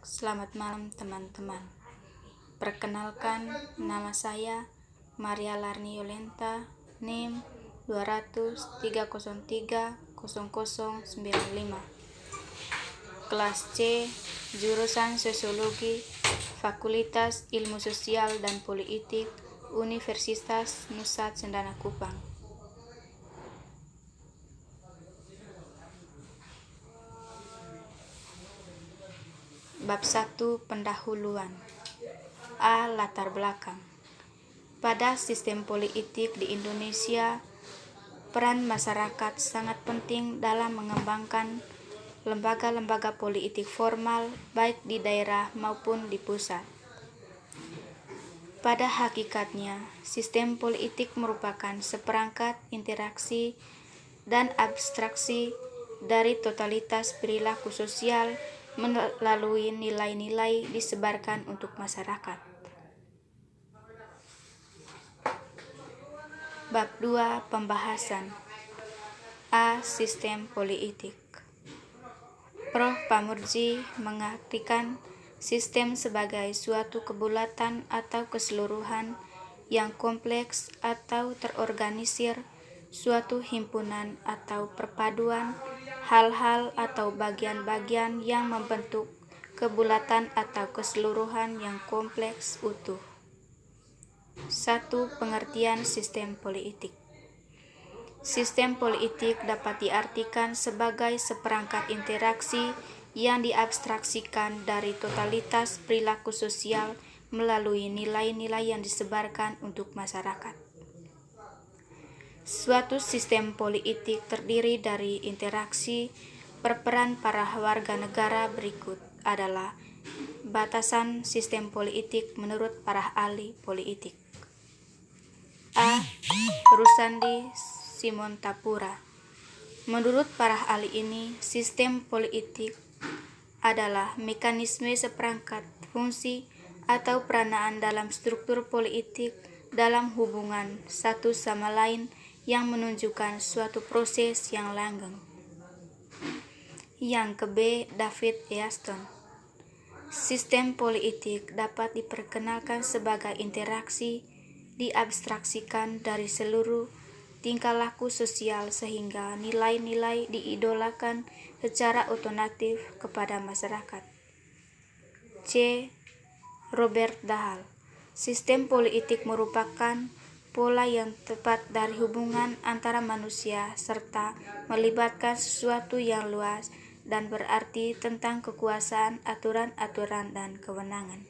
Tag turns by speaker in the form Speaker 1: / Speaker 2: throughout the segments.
Speaker 1: Selamat malam teman-teman. Perkenalkan, nama saya Maria Larni Yolenta, NIM 20030300095. Kelas C, jurusan Sosiologi, Fakultas Ilmu Sosial dan Politik, Universitas Nusa Cendana Kupang. Bab 1. Pendahuluan. A. Latar belakang. Pada sistem politik di Indonesia, peran masyarakat sangat penting dalam mengembangkan lembaga-lembaga politik formal baik di daerah maupun di pusat. Pada hakikatnya, sistem politik merupakan seperangkat interaksi dan abstraksi dari totalitas perilaku sosial melalui nilai-nilai disebarkan untuk masyarakat. Bab 2. Pembahasan. A. Sistem politik. Prof. Pamurji mengartikan sistem sebagai suatu kebulatan atau keseluruhan yang kompleks atau terorganisir, suatu himpunan atau perpaduan hal-hal atau bagian-bagian yang membentuk kebulatan atau keseluruhan yang kompleks utuh. 1. Pengertian sistem politik. Sistem politik dapat diartikan sebagai seperangkat interaksi yang diabstraksikan dari totalitas perilaku sosial melalui nilai-nilai yang disebarkan untuk masyarakat. Suatu sistem politik terdiri dari interaksi berperan para warga negara berikut adalah batasan sistem politik menurut para ahli politik. A. Rusandi Simontaputra. Menurut para ahli ini, sistem politik adalah mekanisme seperangkat fungsi atau peranaan dalam struktur politik dalam hubungan satu sama lain yang menunjukkan suatu proses yang langgeng. Yang ke B. David Easton. Sistem politik dapat diperkenalkan sebagai interaksi diabstraksikan dari seluruh tingkah laku sosial sehingga nilai-nilai diidolakan secara otomatis kepada masyarakat. C. Robert Dahl. Sistem politik merupakan pola yang tepat dari hubungan antara manusia serta melibatkan sesuatu yang luas dan berarti tentang kekuasaan, aturan-aturan, dan kewenangan.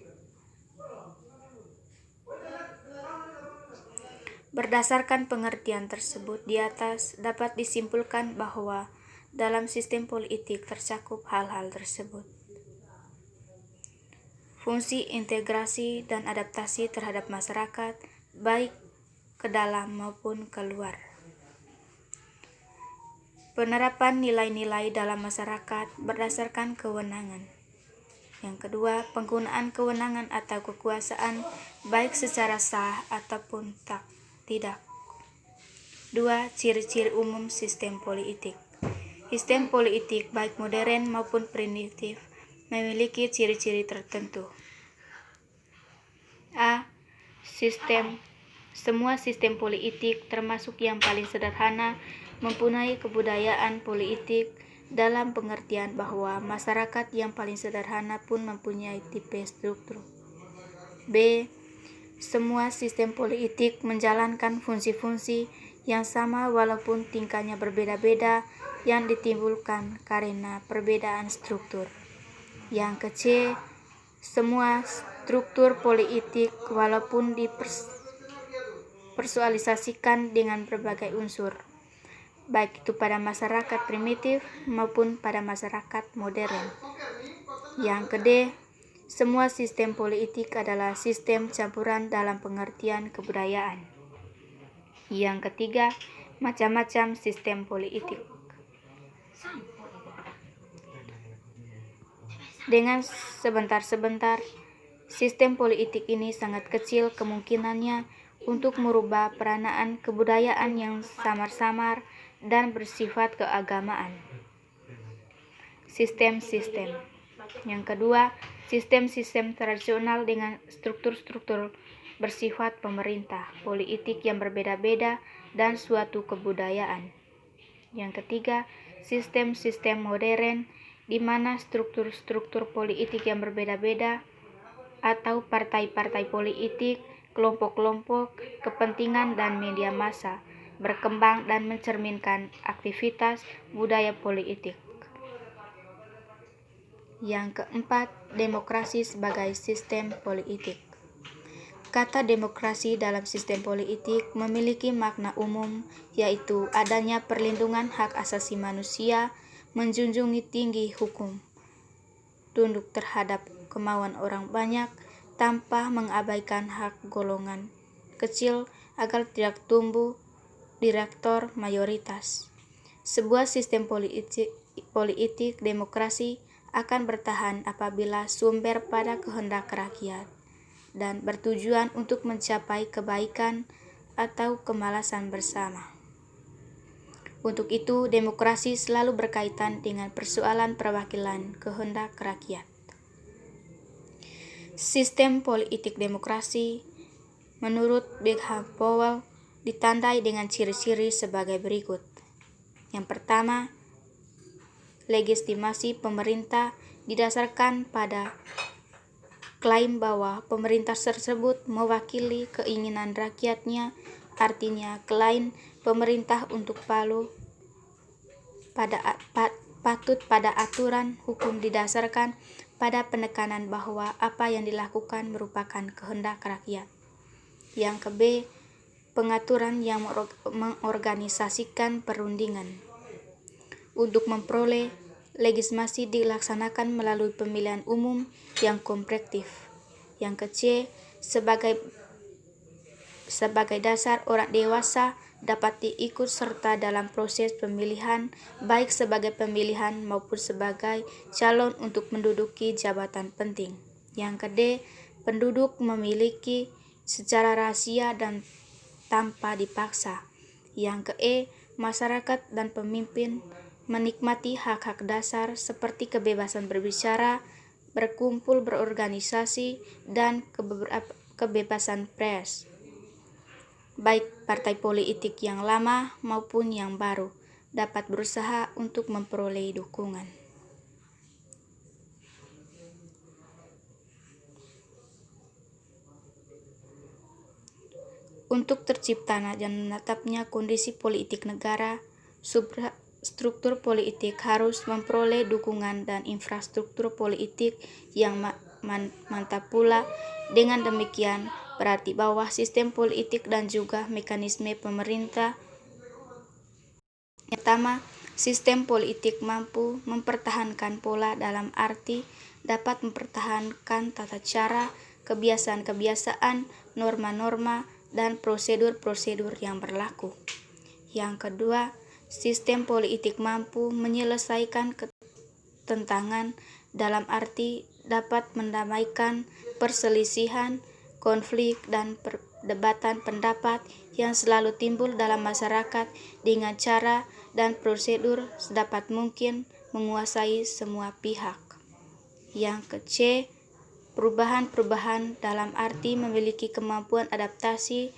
Speaker 1: Berdasarkan pengertian tersebut di atas, dapat disimpulkan bahwa dalam sistem politik tercakup hal-hal tersebut. Fungsi integrasi dan adaptasi terhadap masyarakat, baik ke dalam maupun keluar. Penerapan nilai-nilai dalam masyarakat berdasarkan kewenangan. Yang kedua, penggunaan kewenangan atau kekuasaan baik secara sah ataupun tidak. 2. Ciri-ciri umum sistem politik. Sistem politik baik modern maupun primitif memiliki ciri-ciri tertentu. A. Semua sistem politik termasuk yang paling sederhana mempunyai kebudayaan politik dalam pengertian bahwa masyarakat yang paling sederhana pun mempunyai tipe struktur. B. Semua sistem politik menjalankan fungsi-fungsi yang sama walaupun tingkahnya berbeda-beda yang ditimbulkan karena perbedaan struktur. Yang ke C. Semua struktur politik walaupun dipersoalisasikan dengan berbagai unsur, baik itu pada masyarakat primitif maupun pada masyarakat modern. Yang ke D. Semua sistem politik adalah sistem campuran dalam pengertian kebudayaan. Yang ketiga, macam-macam sistem politik. Dengan sebentar-sebentar, sistem politik ini sangat kecil kemungkinannya untuk merubah peranaan kebudayaan yang samar-samar dan bersifat keagamaan. Sistem-sistem. Yang kedua, sistem-sistem tradisional dengan struktur-struktur bersifat pemerintah, politik yang berbeda-beda, dan suatu kebudayaan. Yang ketiga, sistem-sistem modern di mana struktur-struktur politik yang berbeda-beda atau partai-partai politik, kelompok-kelompok kepentingan dan media massa berkembang dan mencerminkan aktivitas budaya politik. Yang keempat, demokrasi sebagai sistem politik. Kata demokrasi dalam sistem politik memiliki makna umum, yaitu adanya perlindungan hak asasi manusia, menjunjung tinggi hukum, tunduk terhadap kemauan orang banyak tanpa mengabaikan hak golongan kecil agar tidak tumbuh di rektor mayoritas. Sebuah sistem politik demokrasi akan bertahan apabila sumber pada kehendak rakyat dan bertujuan untuk mencapai kebaikan atau kemalasan bersama. Untuk itu, demokrasi selalu berkaitan dengan persoalan perwakilan kehendak rakyat. Sistem politik demokrasi, menurut Brigham Powell, ditandai dengan ciri-ciri sebagai berikut. Yang pertama, legitimasi pemerintah didasarkan pada klaim bahwa pemerintah tersebut mewakili keinginan rakyatnya, artinya klaim pemerintah untuk patut pada aturan hukum didasarkan pada penekanan bahwa apa yang dilakukan merupakan kehendak rakyat. Yang ke B, pengaturan yang mengorganisasikan perundingan. Untuk memperoleh legitimasi dilaksanakan melalui pemilihan umum yang komprehensif. Yang ke C, sebagai dasar orang dewasa dapat diikut serta dalam proses pemilihan, baik sebagai pemilihan maupun sebagai calon untuk menduduki jabatan penting. Yang ke D, penduduk memiliki secara rahasia dan tanpa dipaksa. Yang ke E, masyarakat dan pemimpin menikmati hak-hak dasar seperti kebebasan berbicara, berkumpul, berorganisasi, dan kebebasan pers. Baik partai politik yang lama maupun yang baru dapat berusaha untuk memperoleh dukungan. Untuk terciptanya dan menetapnya kondisi politik negara, struktur politik harus memperoleh dukungan dan infrastruktur politik yang mantap pula. Dengan demikian, berarti bahwa sistem politik dan juga mekanisme pemerintah. Yang pertama, sistem politik mampu mempertahankan pola dalam arti dapat mempertahankan tata cara, kebiasaan-kebiasaan, norma-norma, dan prosedur-prosedur yang berlaku. Yang kedua, sistem politik mampu menyelesaikan ketentangan dalam arti dapat mendamaikan perselisihan, konflik, dan perdebatan pendapat yang selalu timbul dalam masyarakat dengan cara dan prosedur sedapat mungkin menguasai semua pihak. Yang ke C, perubahan-perubahan dalam arti memiliki kemampuan adaptasi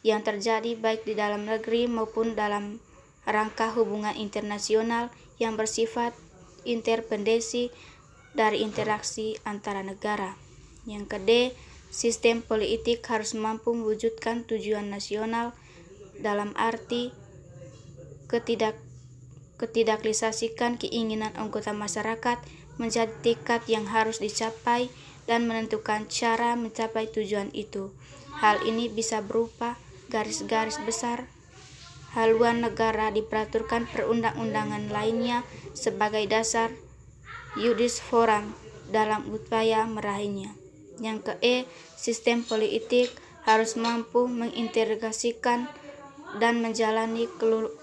Speaker 1: yang terjadi baik di dalam negeri maupun dalam rangka hubungan internasional yang bersifat interdependensi dari interaksi antara negara. Yang ke D, sistem politik harus mampu mewujudkan tujuan nasional dalam arti ketidakrealisasikan keinginan anggota masyarakat menjadi tingkat yang harus dicapai dan menentukan cara mencapai tujuan itu. Hal ini bisa berupa garis-garis besar haluan negara diperaturkan perundang-undangan lainnya sebagai dasar ius forum dalam upaya meraihnya. Yang ke E, sistem politik harus mampu mengintegrasikan dan menjalani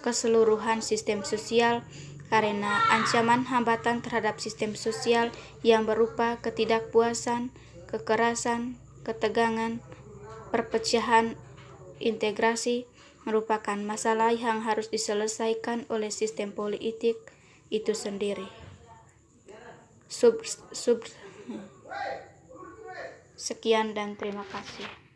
Speaker 1: keseluruhan sistem sosial karena ancaman hambatan terhadap sistem sosial yang berupa ketidakpuasan, kekerasan, ketegangan, perpecahan, integrasi merupakan masalah yang harus diselesaikan oleh sistem politik itu sendiri. sub, sub. Sekian dan terima kasih.